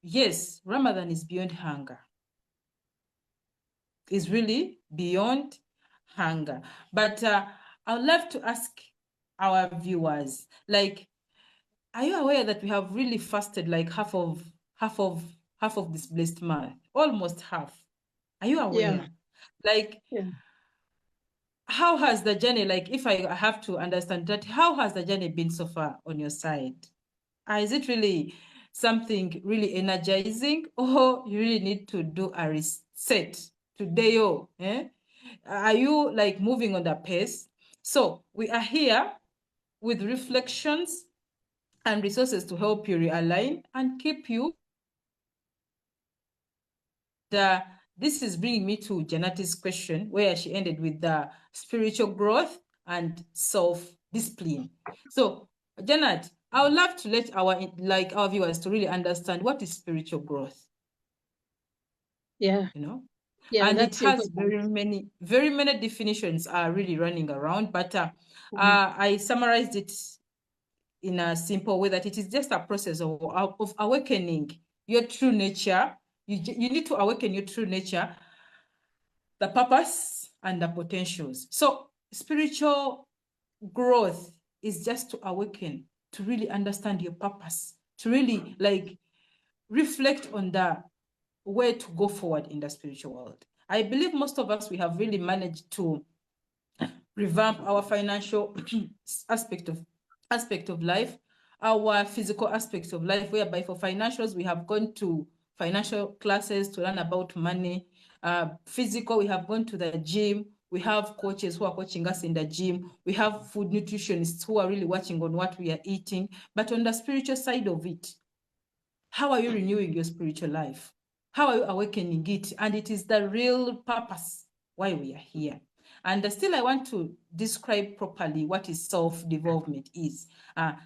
yes, Ramadan is beyond hunger. It's really beyond hunger. But I would love to ask our viewers, like, are you aware that we have really fasted like half of this blessed month? Almost half. Are you Yeah. aware? Like, Yeah. how has the journey, like if I have to understand that, how has the journey been so far on your side? Is it really something really energizing, or you really need to do a reset today? Are you like moving on the pace? So we are here with reflections and resources to help you realign and keep you. This is bringing me to Janati's question, where she ended with the spiritual growth and self-discipline. So, Janat, I would love to let our viewers to really understand what is spiritual growth. Yeah. Yeah, And it that's has important. very many definitions are really running around. But Mhm. I summarized it in a simple way, that it is just a process of awakening your true nature. You need to awaken your true nature, the purpose and the potentials. So spiritual growth is just to awaken, to really understand your purpose, to really like reflect on the way to go forward in the spiritual world. I believe most of us, we have really managed to revamp our financial aspect of life, our physical aspects of life, whereby for financials, we have gone to financial classes to learn about money. Physical, we have gone to the gym. We have coaches who are coaching us in the gym. We have food nutritionists who are really watching on what we are eating. But on the spiritual side of it, how are you renewing your spiritual life? How are you awakening it? And it is the real purpose why we are here. And still, I want to describe properly what is self-development is.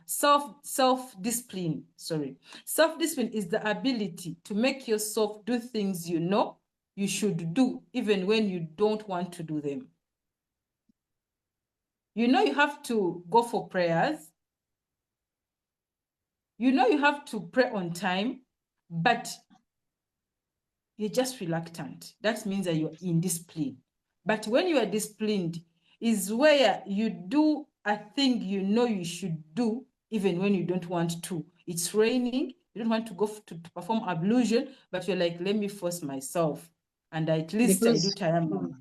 Self-discipline, sorry. Self-discipline is the ability to make yourself do things you know you should do, even when you don't want to do them. You know you have to go for prayers. You know you have to pray on time, but you're just reluctant. That means that you're indisciplined. But when you are disciplined, is where you do a thing you know you should do, even when you don't want to. It's raining, you don't want to go to perform ablution, but you're like, let me force myself. And at least I do tayammum.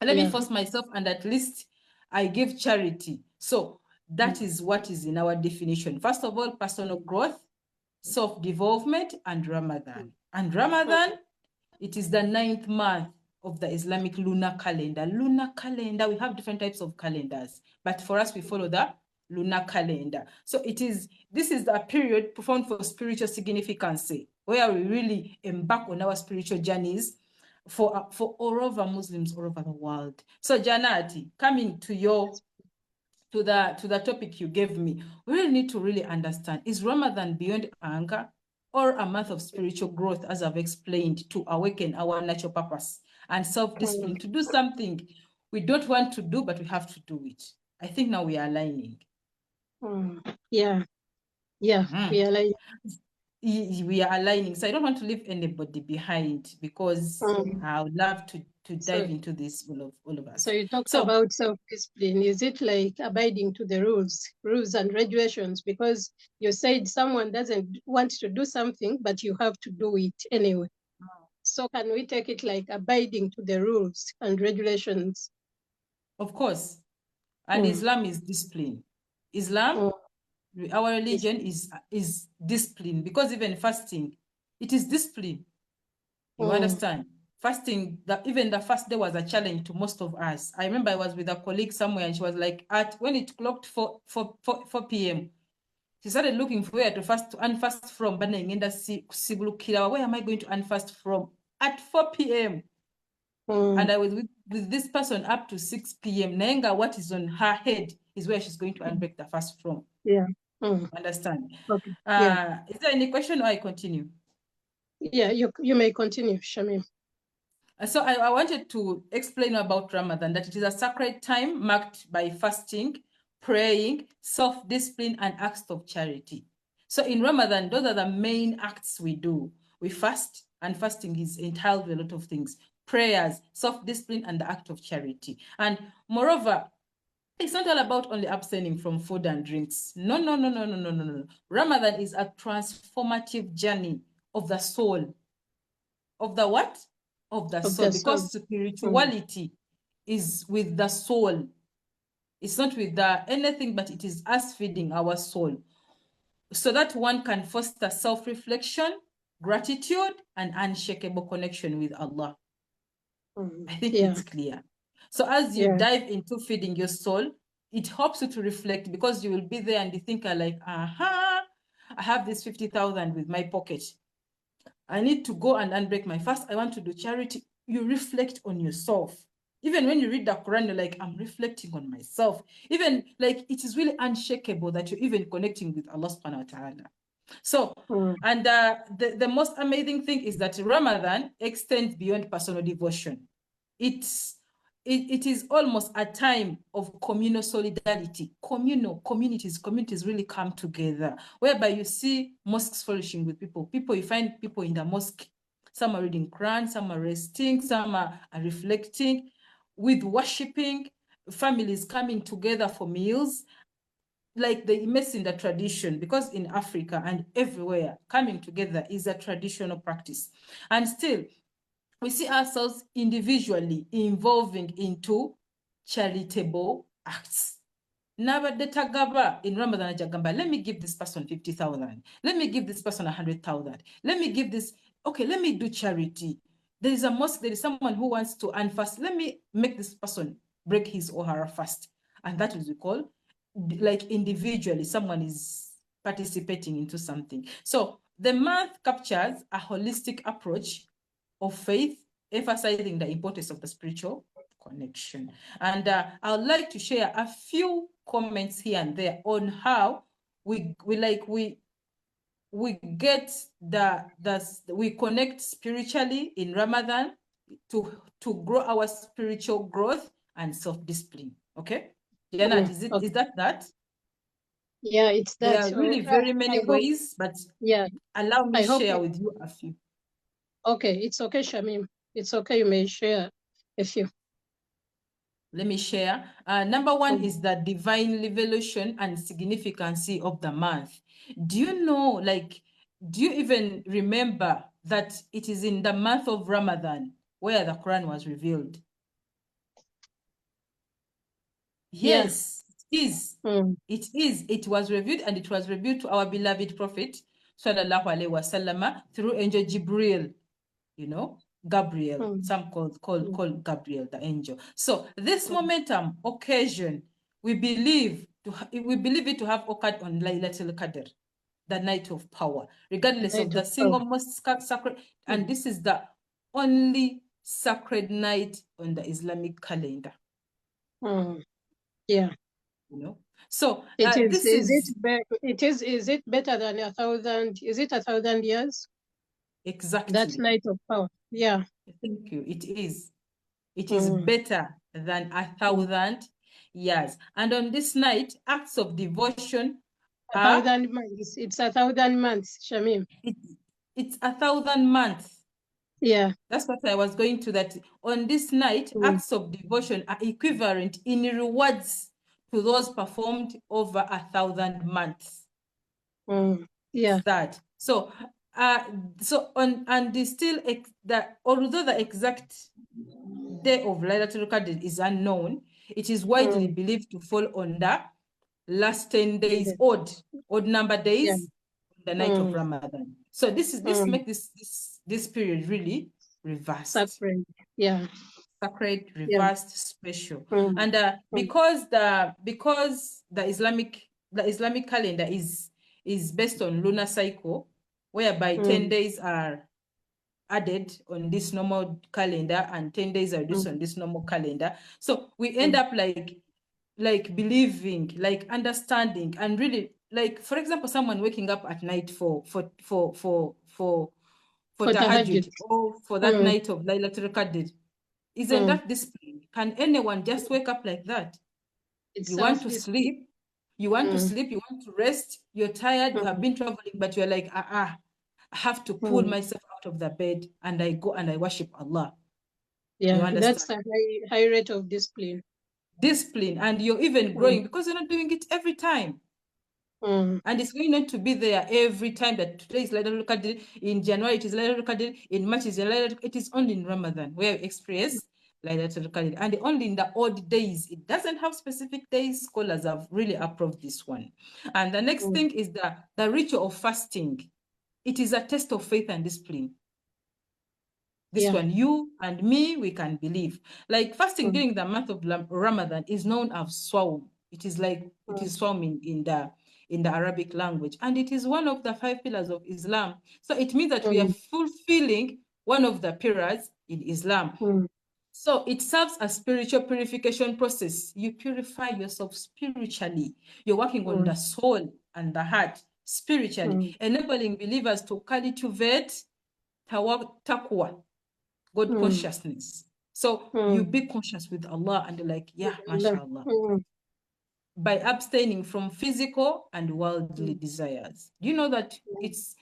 Let me Yeah. force myself, and at least I give charity. So that is what is in our definition. First of all, personal growth, self-development, and Ramadan. And Ramadan, it is the 9th month of the Islamic lunar calendar. Lunar calendar, we have different types of calendars, but for us, we follow the lunar calendar. So this is the period profound for spiritual significance, where we really embark on our spiritual journeys for all over Muslims all over the world. So Janati, coming to the topic you gave me, we really need to really understand, is Ramadan beyond anger, or a month of spiritual growth, as I've explained, to awaken our natural purpose and self-discipline to do something we don't want to do, but we have to do it? I think now we are aligning. Yeah. Yeah. We are like, We are aligning. So I don't want to leave anybody behind, because I would love to so dive into this, all of so us. you talked So about self-discipline. Is it like abiding to the rules and regulations? Because you said someone doesn't want to do something, but you have to do it anyway. So can we take it like abiding to the rules and regulations? of course, and Islam is discipline. Islam, Mm. our Yes. religion, is discipline, because even fasting, it is discipline. You Mm. understand? Fasting, even the first day was a challenge to most of us. I remember I was with a colleague somewhere, and she was like, when it clocked 4 p.m., she started looking for where to unfast from. But where am I going to unfast from at 4 p.m.? And I was with this person up to 6 p.m. Nenga, what is on her head is where she's going to unbreak the fast from. Yeah. Understand? Okay. Yeah. Is there any question, or I continue? Yeah. You may continue, Shamim. So I wanted to explain about Ramadan, that it is a sacred time marked by fasting, praying, self-discipline, and acts of charity. So in Ramadan, those are the main acts we do. We fast, and fasting is entailed with a lot of things: prayers, self-discipline, and the act of charity. And moreover, it's not all about only abstaining from food and drinks. No, no, no, no, no, no, no, no. Ramadan is a transformative journey of the soul. Of the what? Of the soul. Because spirituality is with the soul. It's not with anything, but it is us feeding our soul, so that one can foster self-reflection, gratitude, and unshakable connection with Allah. I think it's clear. So as you dive into feeding your soul, it helps you to reflect, because you will be there and you think like, I have this 50,000 with my pocket. I need to go and unbreak my fast. I want to do charity. You reflect on yourself. Even when you read the Quran, you're like, I'm reflecting on myself. Even like, it is really unshakable that you're even connecting with Allah subhanahu wa ta'ala. So, and the most amazing thing is that Ramadan extends beyond personal devotion. It is almost a time of communal solidarity. Communities really come together, whereby you see mosques flourishing with people. You find people in the mosque. Some are reading Quran, some are resting, some are reflecting, with worshiping, families coming together for meals. Like the immerse in the tradition, because in Africa and everywhere, coming together is a traditional practice. And still, we see ourselves individually evolving into charitable acts. Never detagaba in Ramadan Jagamba, let me give this person 50,000. Let me give this person 100,000. Let me give this, okay, let me do charity. There is a mosque, there is someone who wants to unfast. Let me make this person break his or her fast. And that is what we call, like, individually, someone is participating into something. So the month captures a holistic approach of faith, emphasizing the importance of the spiritual connection. And I would like to share a few comments here and there on how we get we connect spiritually in Ramadan to grow our spiritual growth and self-discipline. Okay, Janet, is that? Yeah, it's that. There are really very many ways, but allow me to share with you a few. Okay, it's okay, Shamim. It's okay, you may share a few. Let me share. Number one is the divine revelation and significance of the month. Do you know, do you even remember that it is in the month of Ramadan where the Quran was revealed? Yes, it is. It is. It was revealed, and it was revealed to our beloved Prophet, sallallahu alaihi wasallam, through angel Jibril, Gabriel, some called Gabriel, the angel. So this momentum occasion, we believe it to have occurred on Laylatul Qadr, the night of power, regardless of the single most sacred, and this is the only sacred night on the Islamic calendar. Yeah. So is it better than 1,000? Is it 1,000 years? Exactly. That night of power. Yeah. Thank you. It is. It is better than 1,000 years. And on this night, acts of devotion 1,000 months. It's 1,000 months, Shamim. It's 1,000 months. Yeah. That's what I was going to, that on this night, acts of devotion are equivalent in rewards to those performed over 1,000 months. Yeah. That. So although the exact day of Laylatul Qadr is unknown, it is widely believed to fall on the last 10 days, odd number days, the night of Ramadan. So this makes this period really reversed. Sacred. Yeah. Sacred, reversed, special. And because the Islamic calendar is based on lunar cycle, whereby 10 days are added on this normal calendar and 10 days are reduced on this normal calendar. So we end up like believing, like understanding, and really, like, for example, someone waking up at night for tahajjud, or for that night of Laylatul Qadr. Isn't that discipline? Can anyone just wake up like that? You want to sleep, You want to sleep, you want to rest, you're tired, you have been traveling, but you're like, I have to pull myself out of the bed and I go and I worship Allah. You Yeah, understand? that's a high rate of discipline. Discipline, and you're even growing because you're not doing it every time. And it's going not to be there every time that today is Laylatul Qadr, in January it is Laylatul Qadr, in March it is Laylatul Qadr. It is only in Ramadan where we experience Laylatul Qadr, and only in the odd days. It doesn't have specific days. Scholars have really approved this one. And the next thing is the ritual of fasting. It is a test of faith and discipline. This one, you and me, we can believe. Like fasting during the month of Ramadan is known as Swawm. It is like, it is Swawm in the Arabic language. And it is one of the 5 pillars of Islam. So it means that we are fulfilling one of the pillars in Islam. So it serves as spiritual purification process. You purify yourself spiritually. You're working on the soul and the heart spiritually, enabling believers to cultivate taqwa, God consciousness. So you be conscious with Allah and like, yeah, mashallah. By abstaining from physical and worldly desires. Do you know that it's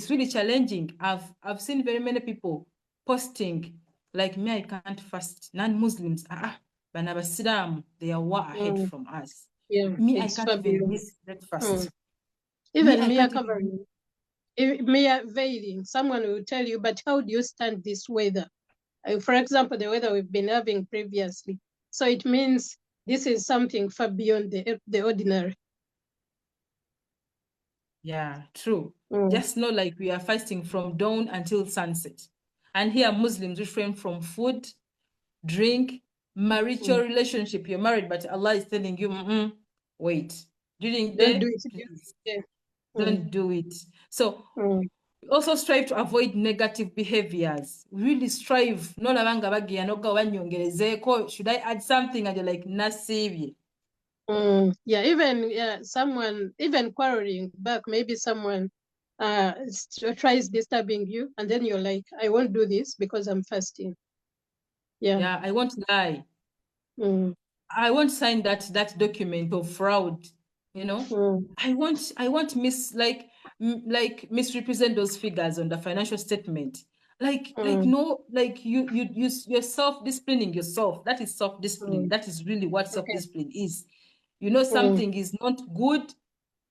really challenging? I've seen very many people posting like, me, I can't fast. Non-Muslims, they are way ahead from us. Me, I can't even miss breakfast. Even me, Mia covering, Mia veiling, someone will tell you, but how do you stand this weather? For example, the weather we've been having previously. So it means this is something far beyond the ordinary. Yeah, true. Just know, like, we are fasting from dawn until sunset. And here Muslims refrain from food, drink, marital relationship. You're married, but Allah is telling you, wait. During the day, please, don't do it. So we also strive to avoid negative behaviors. We really strive. Should I add something? And you're like, nasibi. Someone, even quarreling back, maybe someone tries disturbing you, and then you're like, I won't do this because I'm fasting. Yeah, I won't lie. I won't sign that document of fraud, you know. I won't misrepresent those figures on the financial statement. You're self-disciplining yourself. That is self-discipline. That is really what self-discipline is. You know something is not good,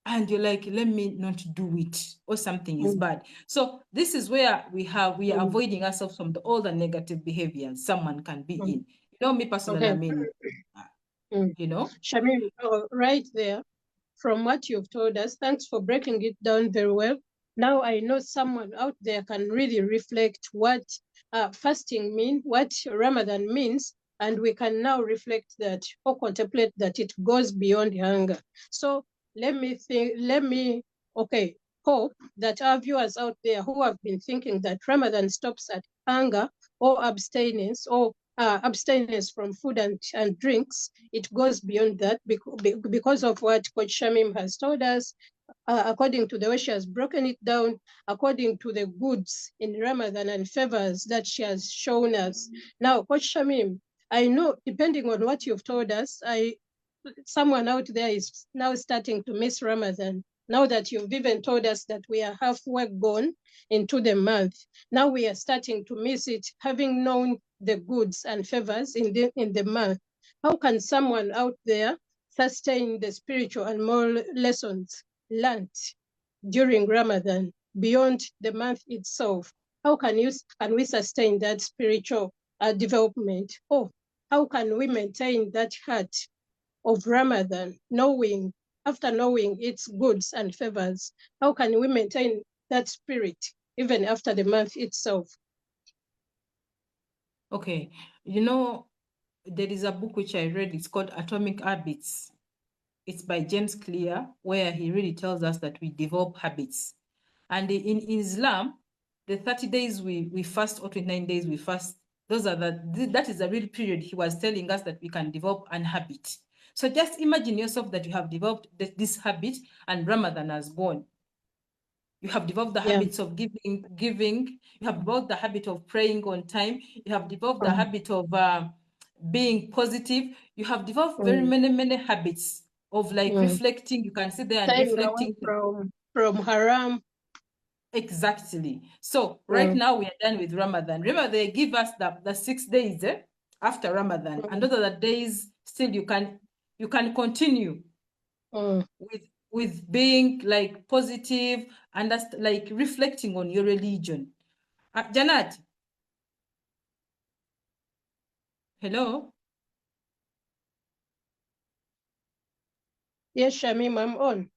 and you're like, let me not do it, or something is bad. So this is where we are avoiding ourselves from all the negative behaviors someone can be in. You know, me personally, I mean, you know. Shamim, right there, from what you've told us, thanks for breaking it down very well. Now I know someone out there can really reflect what fasting means, what Ramadan means, and we can now reflect that or contemplate that it goes beyond hunger. So let me hope that our viewers out there who have been thinking that Ramadan stops at hunger or abstinence from food and drinks, it goes beyond that because of what Coach Shamim has told us, according to the way she has broken it down, according to the goods in Ramadan and favors that she has shown us. Now, Coach Shamim, I know, depending on what you've told us, someone out there is now starting to miss Ramadan. Now that you've even told us that we are halfway gone into the month, now we are starting to miss it, having known the goods and favors in the month. How can someone out there sustain the spiritual and moral lessons learned during Ramadan beyond the month itself? How can we sustain that spiritual development? How can we maintain that heart of Ramadan, after knowing its goods and favors? How can we maintain that spirit even after the month itself? Okay, you know, there is a book which I read, it's called Atomic Habits. It's by James Clear, where he really tells us that we develop habits. And in Islam, the 30 days we fast, or 29 days we fast, that is a real period. He was telling us that we can develop an habit. So just imagine yourself that you have developed this habit and Ramadan has gone. You have developed the habits of giving. You have developed the habit of praying on time. You have developed the habit of being positive. You have developed very many habits. of like reflecting. You can sit there and staying reflecting away from haram. Exactly. So right now we are done with Ramadan. Remember, they give us the 6 days after Ramadan, and those are the days still you can continue with being like positive and that's like reflecting on your religion. Janat. Hello. Yes, Shamim, I'm on.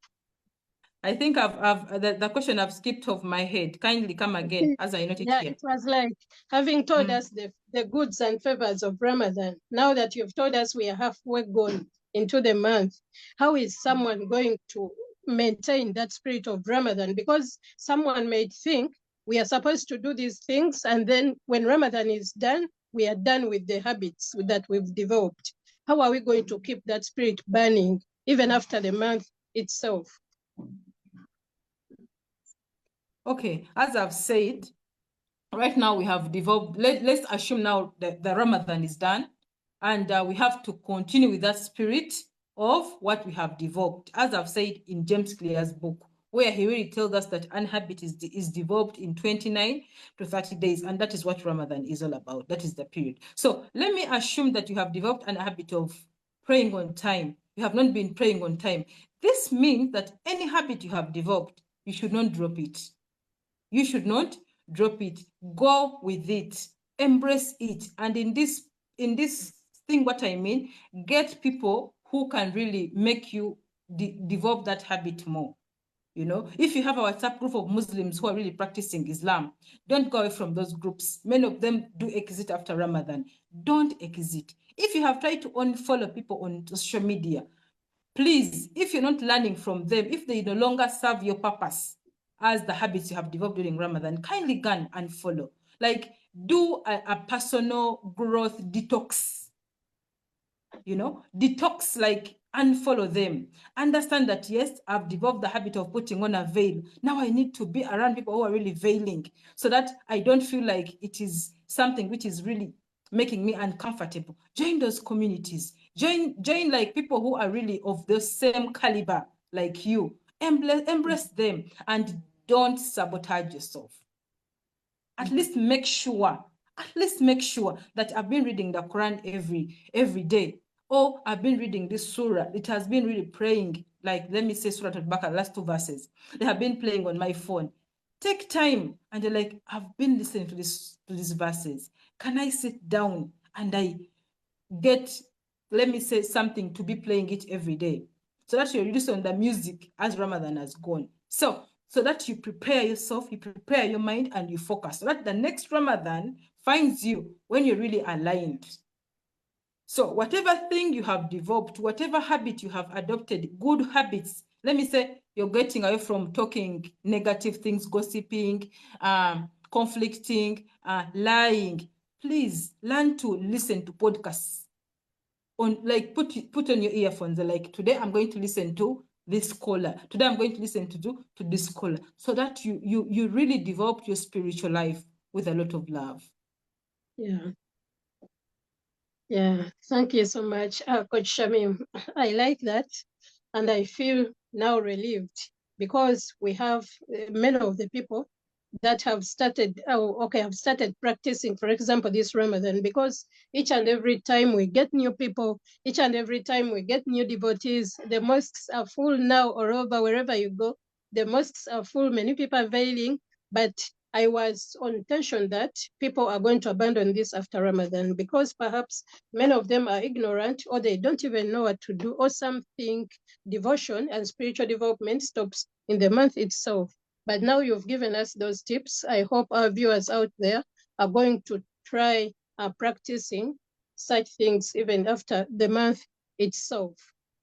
I think the question I've skipped off my head. Kindly come again as I noted here. It was like having told us the goods and favors of Ramadan. Now that you've told us we are halfway gone into the month, how is someone going to maintain that spirit of Ramadan? Because someone may think we are supposed to do these things, and then when Ramadan is done, we are done with the habits that we've developed. How are we going to keep that spirit burning even after the month itself? Okay, as I've said, right now we have developed, let's assume now that the Ramadan is done, and we have to continue with that spirit of what we have developed. As I've said in James Clear's book, where he really tells us that an habit is developed in 29 to 30 days, and that is what Ramadan is all about. That is the period. So let me assume that you have developed an habit of praying on time. You have not been praying on time. This means that any habit you have developed, you should not drop it. You should not drop it. Go with it. Embrace it. And in this thing, what I mean, get people who can really make you develop that habit more. You know, if you have a WhatsApp group of Muslims who are really practicing Islam, don't go away from those groups. Many of them do exit after Ramadan. Don't exit. If you have tried to unfollow people on social media, please, if you're not learning from them, if they no longer serve your purpose as the habits you have developed during Ramadan, kindly go and follow. Like, do a personal growth detox. You know, detox, like unfollow them. Understand that, yes, I've developed the habit of putting on a veil. Now I need to be around people who are really veiling so that I don't feel like it is something which is really making me uncomfortable. Join those communities. Join like people who are really of the same caliber like you. Embrace them and don't sabotage yourself. At least make sure that I've been reading the Quran every day. Or I've been reading this surah. It has been really praying, like, let me say Surah Al-Baqarah, last 2 verses. They have been playing on my phone. Take time and you're like, I've been listening to these verses. Can I sit down and I get, let me say, something to be playing it every day? So that you're reducing the music as Ramadan has gone. So that you prepare yourself, you prepare your mind, and you focus, so that the next Ramadan finds you when you're really aligned. So whatever thing you have developed, whatever habit you have adopted, good habits, let me say you're getting away from talking negative things, gossiping, conflicting, lying. Please learn to listen to podcasts. On, like, put on your earphones, like, today I'm going to listen to this caller. Today I'm going to listen to this caller, so that you really develop your spiritual life with a lot of love. Yeah, thank you so much, Coach Shamim. I like that, and I feel now relieved because we have many of the people that have started practicing, for example, this Ramadan, because each and every time we get new people, each and every time we get new devotees, the mosques are full now all over, wherever you go, the mosques are full, many people are veiling, but I was on tension that people are going to abandon this after Ramadan because perhaps many of them are ignorant or they don't even know what to do, or something, devotion and spiritual development stops in the month itself. But now you've given us those tips. I hope our viewers out there are going to try practicing such things even after the month itself.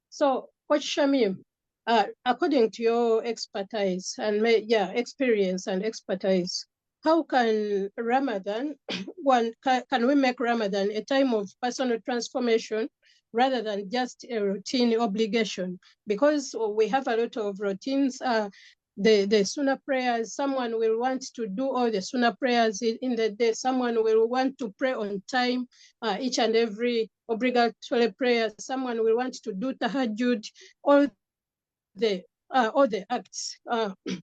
So, Coach Shamim, according to your expertise and experience and expertise, how can Ramadan, can we make Ramadan a time of personal transformation rather than just a routine obligation? Because we have a lot of routines. the Sunnah prayers. Someone will want to do all the Sunnah prayers in the day. Someone will want to pray on time, each and every obligatory prayer. Someone will want to do tahajjud, all the acts,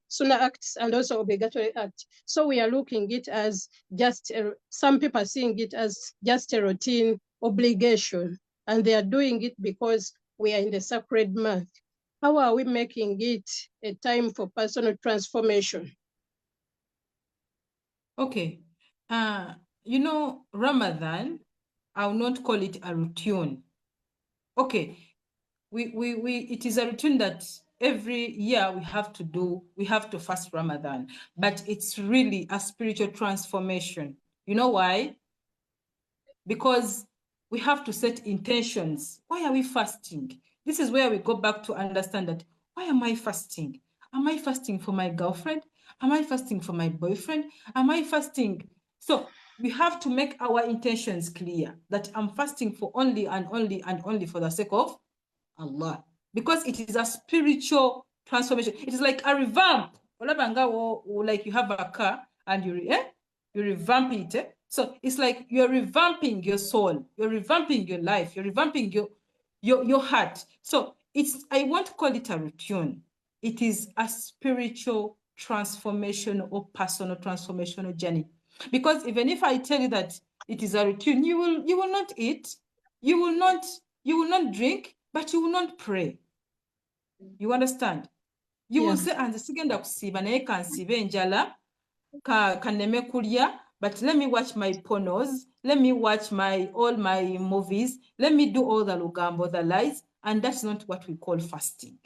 Sunnah acts and also obligatory acts. So we are looking it as just, some people are seeing it as just a routine obligation, and they are doing it because we are in the sacred month. How are we making it a time for personal transformation? Okay. You know, Ramadan, I will not call it a routine. Okay. It is a routine that every year we have to fast Ramadan, but it's really a spiritual transformation. You know why? Because we have to set intentions. Why are we fasting? This is where we go back to understand that, why am I fasting? Am I fasting for my girlfriend? Am I fasting for my boyfriend? Am I fasting? So we have to make our intentions clear that I'm fasting for only and only and only for the sake of Allah, because it is a spiritual transformation. It is like a revamp. Like you have a car and you revamp it. So it's like you're revamping your soul, you're revamping your life, you're revamping your heart. So I won't call it a routine. It is a spiritual transformation or personal transformational journey. Because even if I tell you that it is a routine, you will not eat, you will not drink, but you will not pray. You understand? You will say, and sigenda kusiba naye kansiba enjala kaneme kulya, but let me watch my pornos, let me watch all my movies, let me do all the lugambo, the lies, and that's not what we call fasting.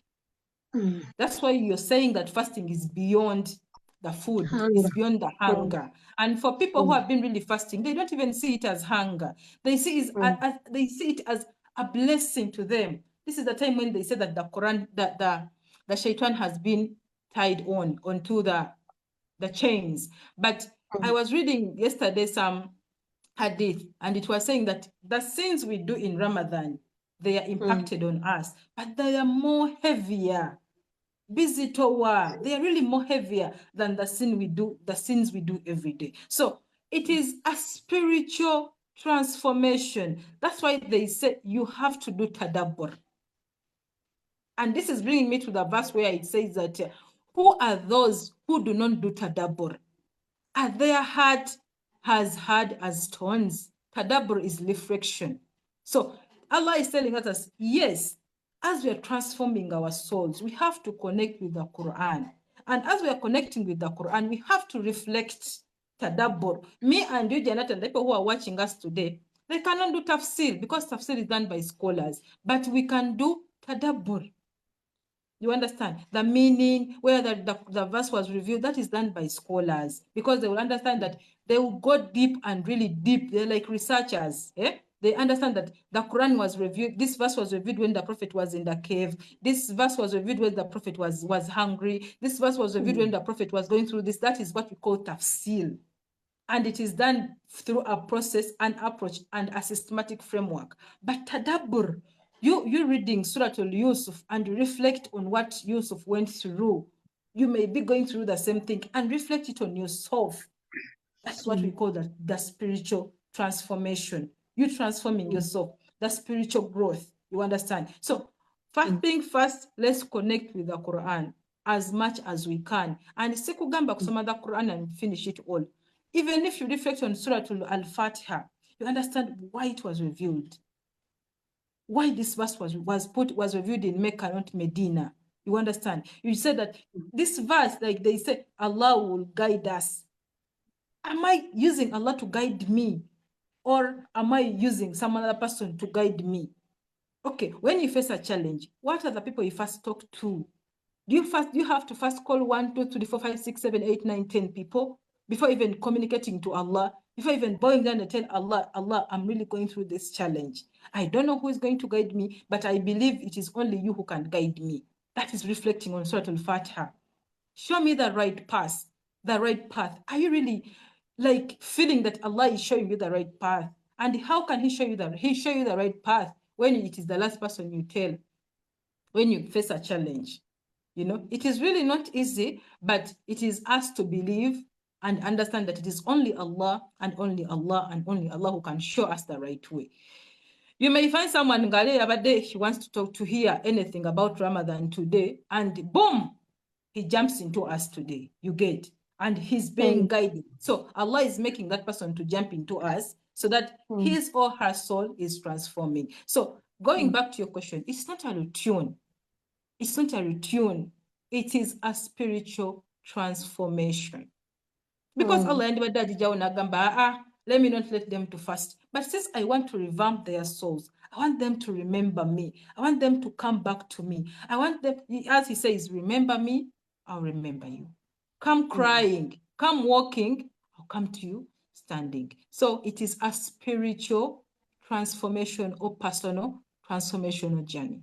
That's why you're saying that fasting is beyond the food, it's beyond the hunger. And for people who have been really fasting, they don't even see it as hunger. They see it as a blessing to them. This is the time when they say that the Quran, that the shaitan has been tied onto the chains. But I was reading yesterday some hadith, and it was saying that the sins we do in Ramadan, they are impacted on us, but they are more heavier. They are really more heavier than the sins we do every day. So it is a spiritual transformation. That's why they say you have to do tadabbur. And this is bringing me to the verse where it says that who are those who do not do tadabbur? Are their heart as hard as stones? Tadabbur is reflection. So Allah is telling us, yes, as we are transforming our souls, we have to connect with the Quran. And as we are connecting with the Quran, we have to reflect tadabbur. Me and you, Janet, and the people who are watching us today, they cannot do tafsir because tafsir is done by scholars, but we can do tadabbur. You understand? The meaning, where the verse was revealed, that is done by scholars, because they will understand that they will go deep and really deep. They're like researchers. They understand that the Quran was revealed. This verse was revealed when the prophet was in the cave. This verse was revealed when the prophet was hungry. This verse was revealed when the prophet was going through this. That is what we call tafsir. And it is done through a process, an approach, and a systematic framework. But tadabbur, you reading Surah Al-Yusuf and reflect on what Yusuf went through, you may be going through the same thing and reflect it on yourself. That's what we call the spiritual transformation. You transforming yourself, the spiritual growth. You understand? So first thing first, let's connect with the Quran as much as we can. And sikugamba kusoma the Quran and finish it all. Even if you reflect on Surah Al-Fatiha, you understand why it was revealed. Why this verse was revealed in Mecca, not Medina. You understand? You said that this verse, like they say, Allah will guide us. Am I using Allah to guide me? Or am I using some other person to guide me? Okay, when you face a challenge, what are the people you first talk to? Do you have to first call 1, 2, 3, 4, 5, 6, 7, 8, 9, 10 people before even communicating to Allah, before even bowing down and tell Allah, Allah, I'm really going through this challenge. I don't know who is going to guide me, but I believe it is only you who can guide me. That is reflecting on Surah Al-Fatiha. Show me the right path, the right path. Are you really like feeling that Allah is showing you the right path? And how can He show you the right path when it is the last person you tell when you face a challenge? You know, it is really not easy, but it is us to believe and understand that it is only Allah and only Allah and only Allah who can show us the right way. You may find someone Ngale Abade, he wants to hear anything about Ramadan today, and boom, he jumps into us today. You get, and he's being guided. So Allah is making that person to jump into us so that his or her soul is transforming. So going back to your question, it's not a routine. It's not a routine. It is a spiritual transformation. Because Allah and let me not let them to fast. But since I want to revamp their souls, I want them to remember me. I want them to come back to me. I want them, as he says, remember me, I'll remember you. Come crying, come walking, I'll come to you standing. So it is a spiritual transformation or personal transformational journey.